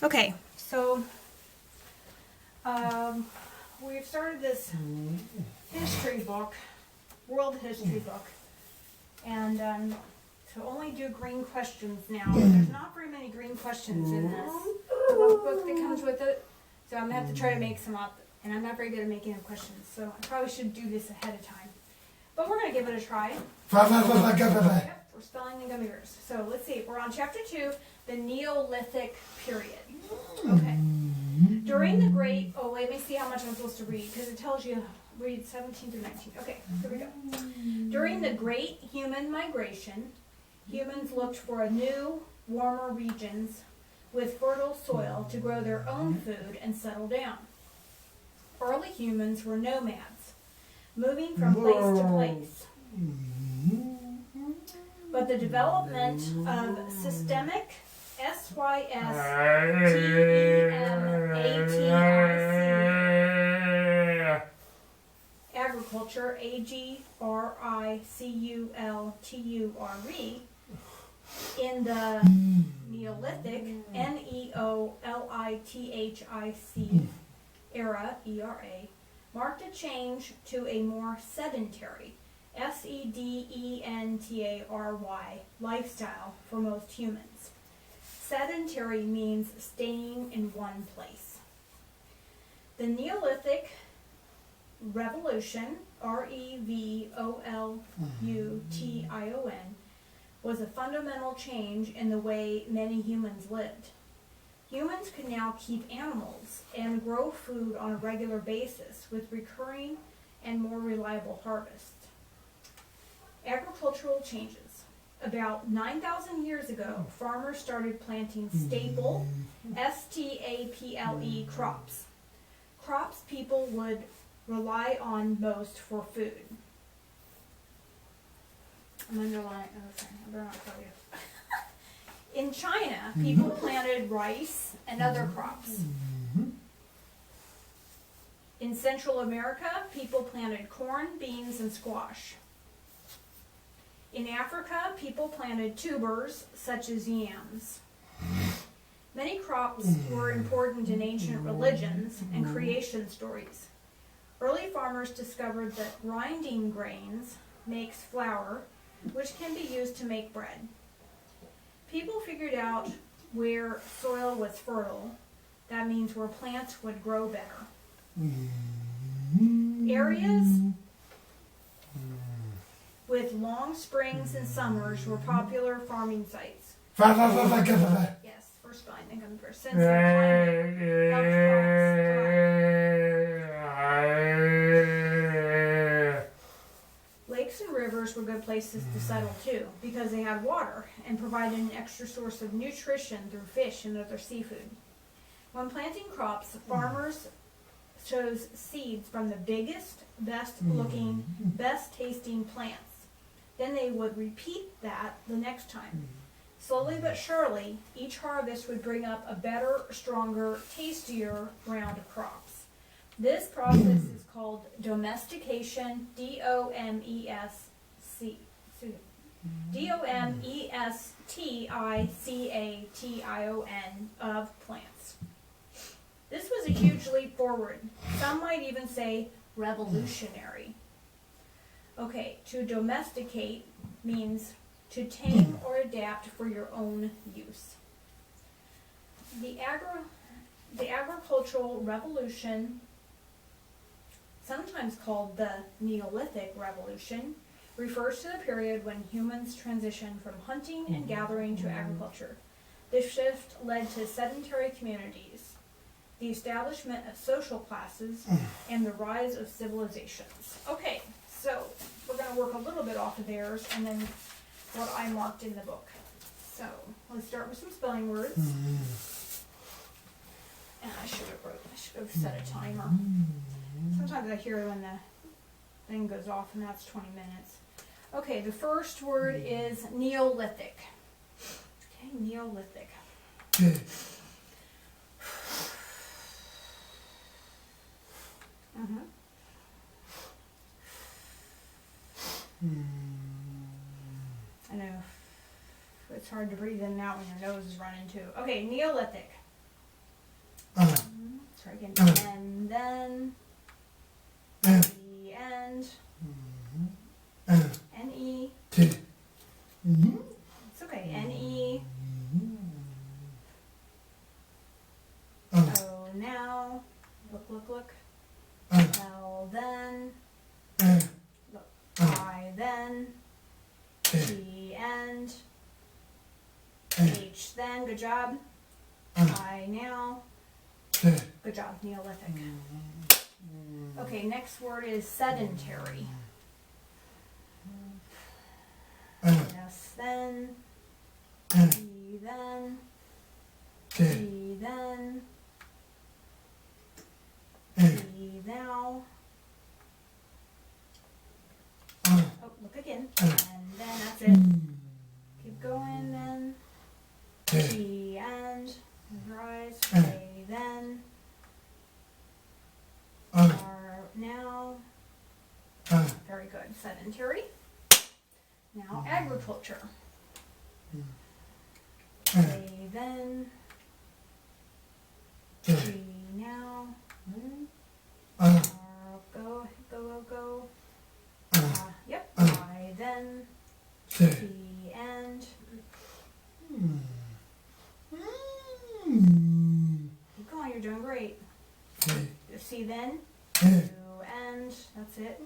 Okay, so we've started this history book, world history book, and to only do green questions now. There's not very many green questions in this book that comes with it, so I'm going to have to try to make some up, and I'm not very good at making up questions, so I probably should do this ahead of time. But we're going to give it a try. Yep, we're spelling the gummy bears. So let's see, we're on chapter 2, the Neolithic period. Okay. During the great, let me see how much I'm supposed to read, because it tells you, read 17 to 19. Okay, here we go. During the great human migration, humans looked for new, warmer regions with fertile soil to grow their own food and settle down. Early humans were nomads, moving from place to place. But the development of systemic SYSTEMATIC agriculture, AGRICULTURE, in the Neolithic, NEOLITHIC era, ERA, marked a change to a more sedentary, SEDENTARY, lifestyle for most humans. Sedentary means staying in one place. The Neolithic Revolution, REVOLUTION, was a fundamental change in the way many humans lived. Humans could now keep animals and grow food on a regular basis with recurring and more reliable harvests. Agricultural changes. About 9,000 years ago, farmers started planting staple, STAPLE, crops. Crops people would rely on most for food. I'm underlining, okay, I better not tell you. In China, people planted rice and other crops. In Central America, people planted corn, beans, and squash. In Africa, people planted tubers such as yams. Many crops were important in ancient religions and creation stories. Early farmers discovered that grinding grains makes flour, which can be used to make bread. People figured out where soil was fertile, that means where plants would grow better. Areas with long springs and summers were popular farming sites. Yes, first spelling, then comes first. Since the climate helped crops thrive. Lakes and rivers were good places to settle too, because they had water and provided an extra source of nutrition through fish and other seafood. When planting crops, farmers chose seeds from the biggest, best looking, best tasting plants. Then they would repeat that the next time. Slowly but surely, each harvest would bring up a better, stronger, tastier round of crops. This process is called domestication, domestication, of plants. This was a huge leap forward. Some might even say revolutionary. Okay, to domesticate means to tame or adapt for your own use. The agricultural revolution, sometimes called the Neolithic Revolution, refers to the period when humans transitioned from hunting and gathering to agriculture. This shift led to sedentary communities, the establishment of social classes, and the rise of civilizations. Okay, so we're going to work a little bit off of theirs and then what I marked in the book. So let's start with some spelling words. And I should have set a timer. Sometimes I hear when the thing goes off and that's 20 minutes. Okay, the first word is Neolithic. Okay, Neolithic. I know it's hard to breathe in and out when your nose is running too. Okay, Neolithic. Try again. And then the end. N-E. It's okay. N-E. Oh, now. Look. L, then. Look. I, then. T, end. H, then. Good job. I, now. Good job. Neolithic. Okay, next word is sedentary. S, then. T, then. T, then. T, now. Oh, look again. And then that's it. Keep going then. T, and. Rise. A, then. R, now. Very good. Sedentary. Now agriculture. A, then. T, now. R, go. Yep. I, then. T, and. Keep going. You're doing great. C, then. U, and. That's it.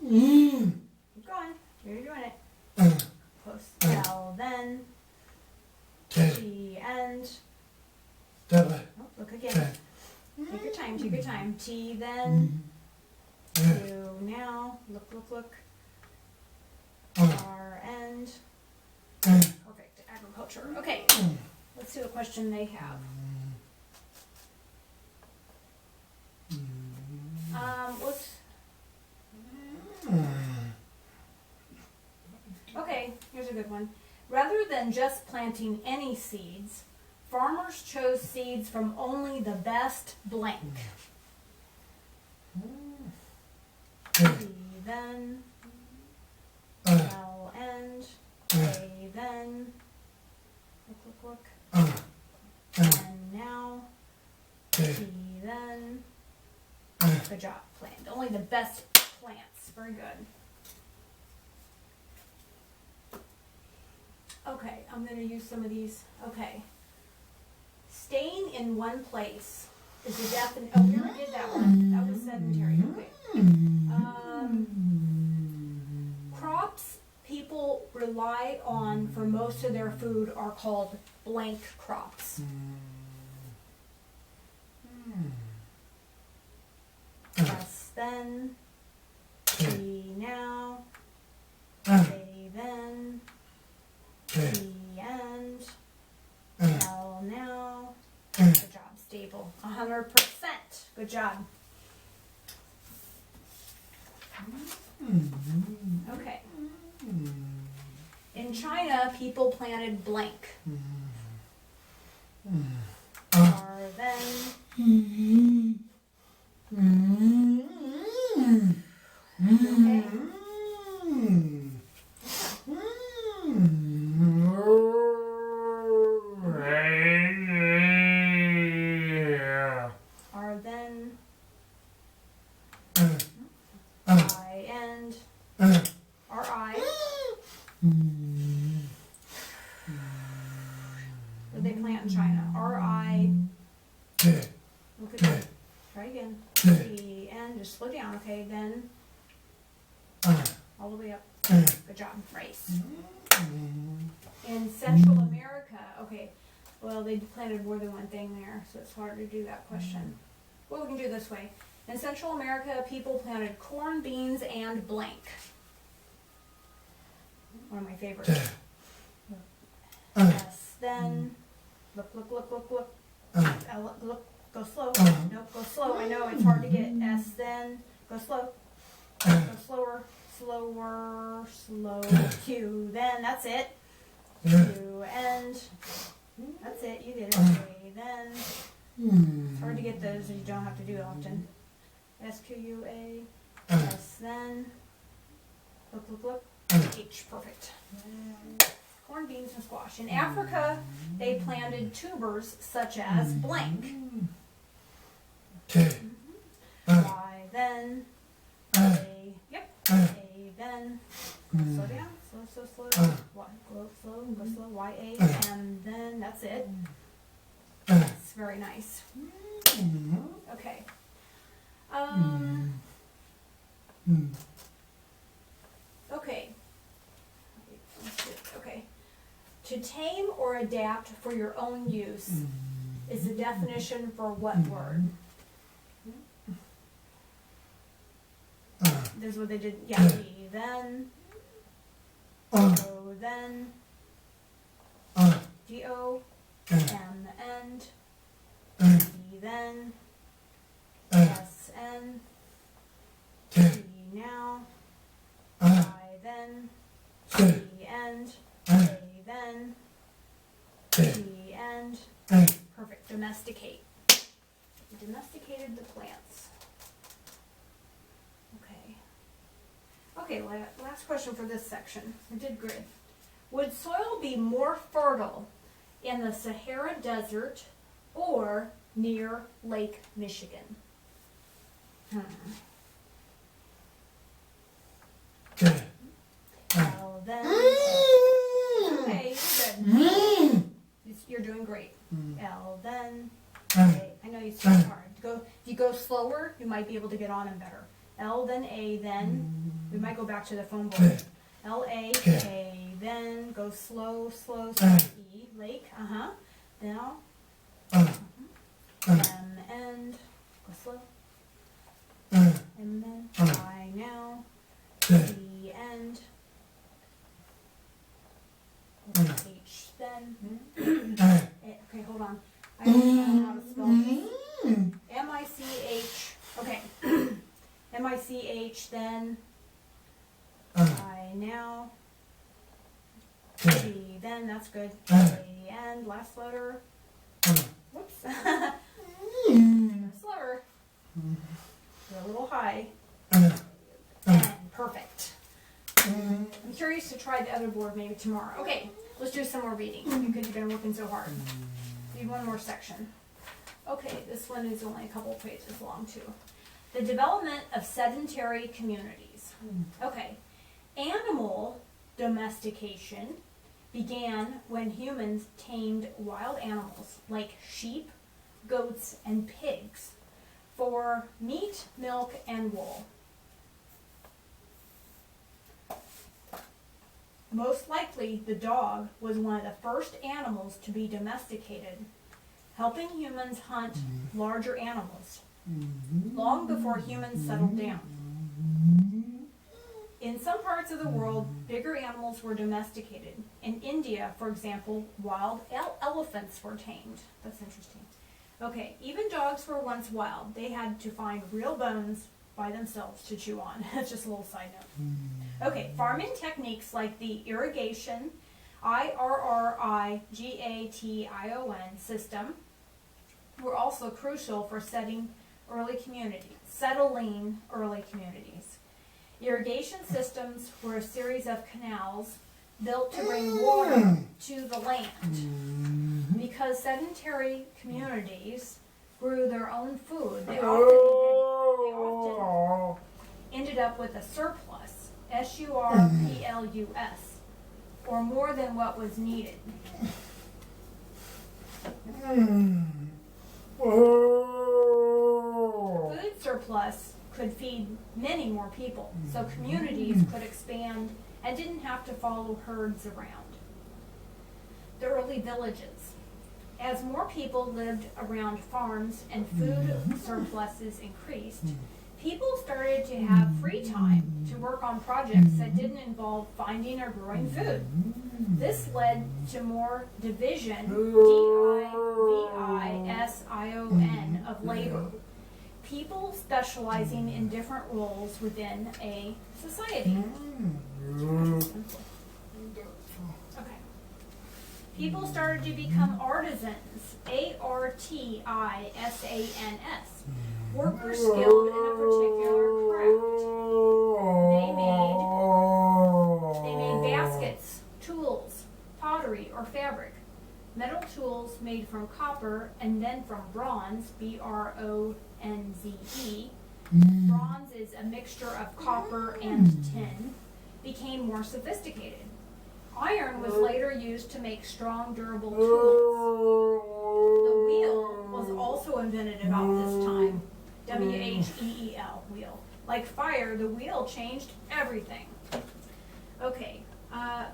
Keep going. You're doing it. Close. L, then. T, and. Oh, look again. Take your time. T, then. U, now. Look. R, and. Perfect. Agriculture. Okay. Let's see what question they have. Okay, here's a good one. Rather than just planting any seeds, farmers chose seeds from only the best blank. T, then. L, and. A, then. Look. And now. T, then. Good job. Plant. Only the best plants. Very good. Okay, I'm going to use some of these. Okay. Staying in one place is a definite. Oh, we already did that one. That was sedentary. Okay. Crops people rely on for most of their food are called blank crops. S, then. T, now. A, then. T, and. L, now. Good job. Stable. 100%. Good job. Okay. In China, people planted blank. R, then. Okay. R, then. I, and. R, I. What did they plant in China? R, I. Look at that. Try again. T, and just slow down, okay? Then all the way up. Good job. Rice. In Central America, okay. Well, they planted more than one thing there, so it's hard to do that question. Well, we can do it this way. In Central America, people planted corn, beans, and blank. One of my favorites. S, then. Look. Look. Go slow. Nope, go slow. I know it's hard to get. S, then. Go slow. Go slower. Slow. Q, then. That's it. Q, and. That's it. You did it. A, then. It's hard to get those, and you don't have to do it often. S, Q, U, A. S, then. Look. H, perfect. Corn, beans, and squash. In Africa, they planted tubers such as blank. Y then, A, yep, A then, slow down, slow, go slow, Y, A, and then that's it. That's very nice. Okay. Okay. Okay. To tame or adapt for your own use is the definition for what word? This is what they did. Yeah. D then. O then. D-O. M the end. E then. S-N. T now. I then. T end. A then. T end. Perfect. Domesticate. Domesticated the plants. Okay. Okay, last question for this section. I did great. Would soil be more fertile in the Sahara Desert or near Lake Michigan? Well, then, okay, you're good. You're doing great. L, then, okay. I know you tried hard. If you go slower, you might be able to get on them better. L, then A, then, we might go back to the phone board. L, A, then, go slow, E, lake, now, M, end, go slow, and then I, now, E, end, H, then, okay, hold on, I don't know how to spell this, M-I-C-H, okay, M-I-C-H, then, I, now, T, then, that's good, A, end, last letter, whoops, slower, you're a little high, and perfect. I'm curious to try the other board maybe tomorrow. Okay, let's do some more reading because you've been working so hard. Need one more section. Okay, this one is only a couple pages long too. The development of sedentary communities. Okay, animal domestication began when humans tamed wild animals like sheep, goats, and pigs for meat, milk, and wool. Most likely, the dog was one of the first animals to be domesticated, helping humans hunt larger animals, long before humans settled down. In some parts of the world, bigger animals were domesticated. In India, for example, wild elephants were tamed. That's interesting. Okay, even dogs were once wild. They had to find real bones by themselves to chew on. That's just a little side note. Okay, farming techniques like the irrigation, IRRIGATION system were also crucial for settling early communities. Irrigation systems were a series of canals built to bring water to the land. Because sedentary communities grew their own food, they often ended up with a surplus, S-U-R-P-L-U-S, or more than what was needed. Food surplus could feed many more people, so communities could expand and didn't have to follow herds around. The early villages. As more people lived around farms and food surpluses increased, people started to have free time to work on projects that didn't involve finding or growing food. This led to more division, D-I-V-I-S-I-O-N, of labor. People specializing in different roles within a society. Okay. People started to become artisans, A-R-T-I-S-A-N-S, workers skilled in a particular craft. They made baskets, tools, pottery, or fabric. Metal tools made from copper and then from bronze, B-R-O-N-Z-E. Bronze is a mixture of copper and tin, became more sophisticated. Iron was later used to make strong, durable tools. The wheel was also invented about this time. W-H-E-E-L, wheel. Like fire, the wheel changed everything. Okay,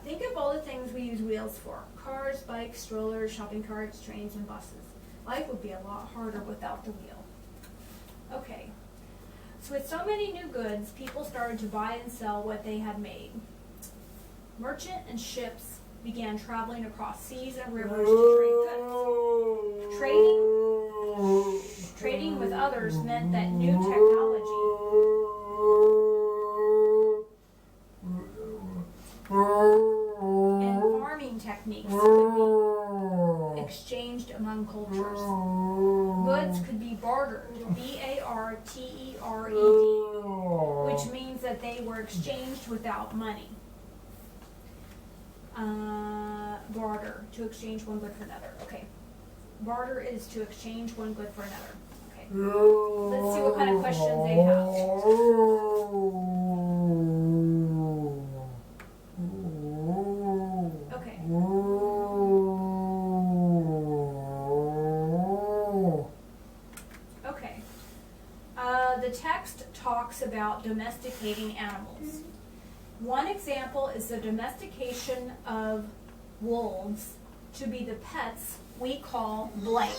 think of all the things we use wheels for. Cars, bikes, strollers, shopping carts, trains, and buses. Life would be a lot harder without the wheel. Okay, so with so many new goods, people started to buy and sell what they had made. Merchant and ships began traveling across seas and rivers to trade goods. Trading with others meant that new technology and farming techniques could be exchanged among cultures. Goods could be bartered, B-A-R-T-E-R-E-D, which means that they were exchanged without money. Barter, to exchange one good for another. Okay. Barter is to exchange one good for another. Okay. Let's see what kind of questions they have. Okay. Okay. The text talks about domesticating animals. One example is the domestication of wolves to be the pets we call blank.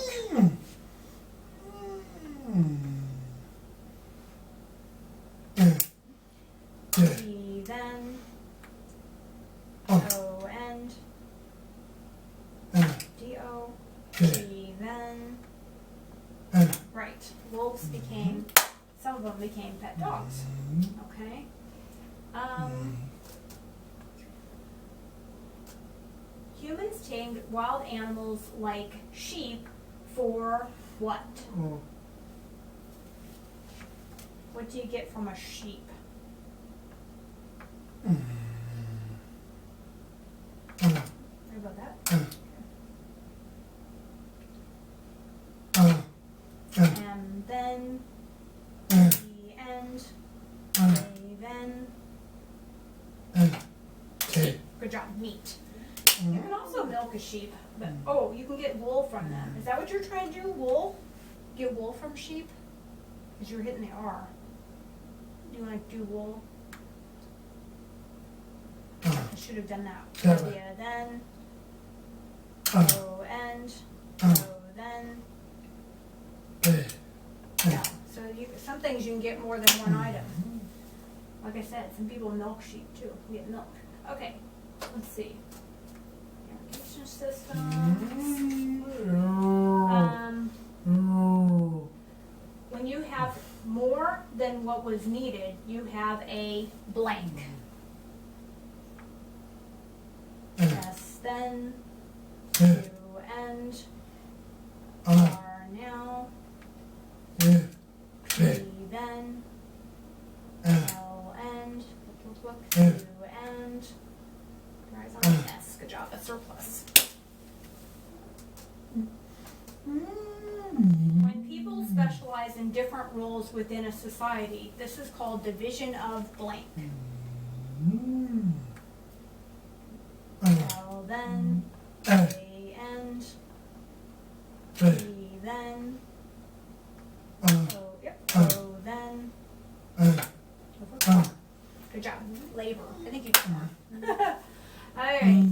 The then, O and, D-O, the then. Right, wolves became, some of them became pet dogs. Okay. Humans tamed wild animals like sheep for what? What do you get from a sheep? Sorry about that. And then, the end, they then. Good job, meat. You can also milk a sheep, but you can get wool from them. Is that what you're trying to do? Wool? Get wool from sheep? Because you're hitting the R. Do you want to do wool? I should have done that. Yeah, then. O and. O then. Yeah. So some things you can get more than one item. Like I said, some people milk sheep too. We get milk. Okay, let's see. Irrigation systems. When you have more than what was needed, you have a blank. Yes, then, to end, are now, be then, will end, look, to end, rise on S, good job, a surplus. When people specialize in different roles within a society, this is called division of blank. Well, then, they end, be then, then, good job, labor, I think you did more. Alright.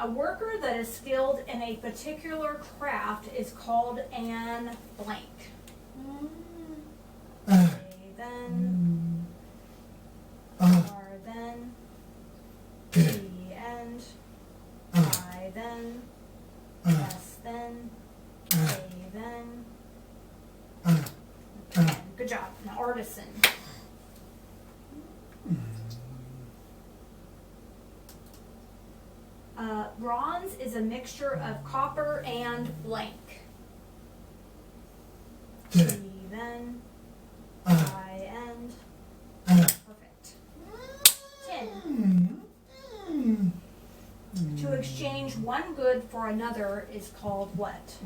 A worker that is skilled in a particular craft is called an blank. They then, are then, the end, I then, yes then, they then. Okay, good job, an artisan. Bronze is a mixture of copper and blank. Then, I end. Perfect. Tin. To exchange one good good for another is called what?